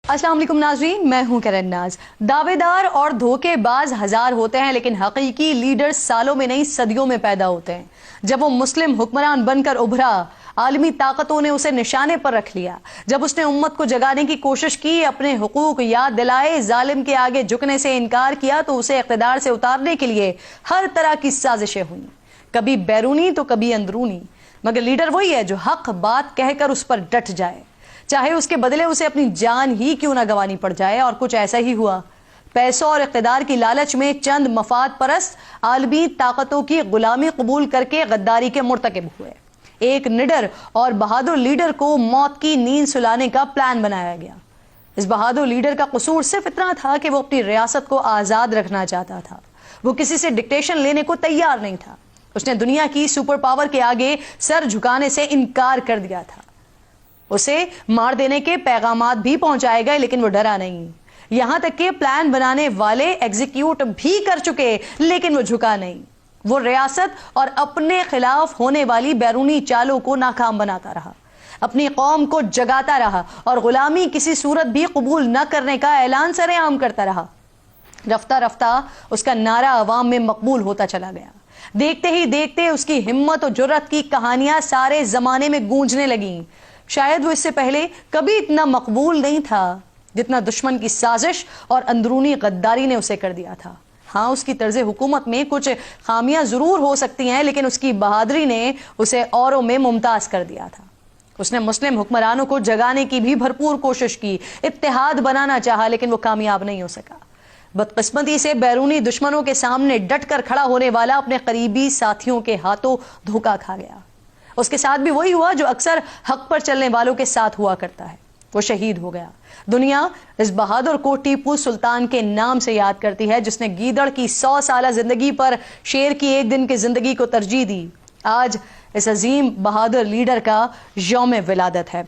السلام علیکم ناظرین، میں ہوں کرن ناز۔ دعوے دار اور دھوکے باز ہزار ہوتے ہیں لیکن حقیقی لیڈر سالوں میں نہیں صدیوں میں پیدا ہوتے ہیں۔ جب وہ مسلم حکمران بن کر ابھرا، عالمی طاقتوں نے اسے نشانے پر رکھ لیا۔ جب اس نے امت کو جگانے کی کوشش کی، اپنے حقوق یاد دلائے، ظالم کے آگے جھکنے سے انکار کیا، تو اسے اقتدار سے اتارنے کے لیے ہر طرح کی سازشیں ہوئیں، کبھی بیرونی تو کبھی اندرونی، مگر لیڈر وہی ہے جو حق بات کہہ کر اس پر ڈٹ جائے، چاہے اس کے بدلے اسے اپنی جان ہی کیوں نہ گوانی پڑ جائے۔ اور کچھ ایسا ہی ہوا۔ پیسوں اور اقتدار کی لالچ میں چند مفاد پرست عالمی طاقتوں کی غلامی قبول کر کے غداری کے مرتکب ہوئے۔ ایک نڈر اور بہادر لیڈر کو موت کی نیند سلانے کا پلان بنایا گیا۔ اس بہادر لیڈر کا قصور صرف اتنا تھا کہ وہ اپنی ریاست کو آزاد رکھنا چاہتا تھا۔ وہ کسی سے ڈکٹیشن لینے کو تیار نہیں تھا۔ اس نے دنیا کی سپر پاور کے آگے سر جھکانے سے انکار کر دیا تھا۔ اسے مار دینے کے پیغامات بھی پہنچائے گئے لیکن وہ ڈرا نہیں، یہاں تک کہ پلان بنانے والے ایگزیکیوٹ بھی کر چکے لیکن وہ جھکا نہیں۔ وہ ریاست اور اپنے خلاف ہونے والی بیرونی چالوں کو ناکام بناتا رہا، اپنی قوم کو جگاتا رہا اور غلامی کسی صورت بھی قبول نہ کرنے کا اعلان سر عام کرتا رہا۔ رفتہ رفتہ اس کا نعرہ عوام میں مقبول ہوتا چلا گیا۔ دیکھتے ہی دیکھتے اس کی ہمت و جرأت کی کہانیاں سارے زمانے میں گونجنے لگیں۔ شاید وہ اس سے پہلے کبھی اتنا مقبول نہیں تھا جتنا دشمن کی سازش اور اندرونی غداری نے اسے کر دیا تھا۔ ہاں، اس کی طرز حکومت میں کچھ خامیاں ضرور ہو سکتی ہیں لیکن اس کی بہادری نے اسے اوروں میں ممتاز کر دیا تھا۔ اس نے مسلم حکمرانوں کو جگانے کی بھی بھرپور کوشش کی، اتحاد بنانا چاہا لیکن وہ کامیاب نہیں ہو سکا۔ بدقسمتی سے بیرونی دشمنوں کے سامنے ڈٹ کر کھڑا ہونے والا اپنے قریبی ساتھیوں کے ہاتھوں دھوکا کھا گیا۔ اس کے ساتھ بھی وہی ہوا جو اکثر حق پر چلنے والوں کے ساتھ ہوا کرتا ہے، وہ شہید ہو گیا۔ دنیا اس بہادر کو ٹیپو سلطان کے نام سے یاد کرتی ہے جس نے گیدڑ کی 100 سالہ زندگی پر شیر کی ایک دن کی زندگی کو ترجیح دی۔ آج اس عظیم بہادر لیڈر کا یوم ولادت ہے۔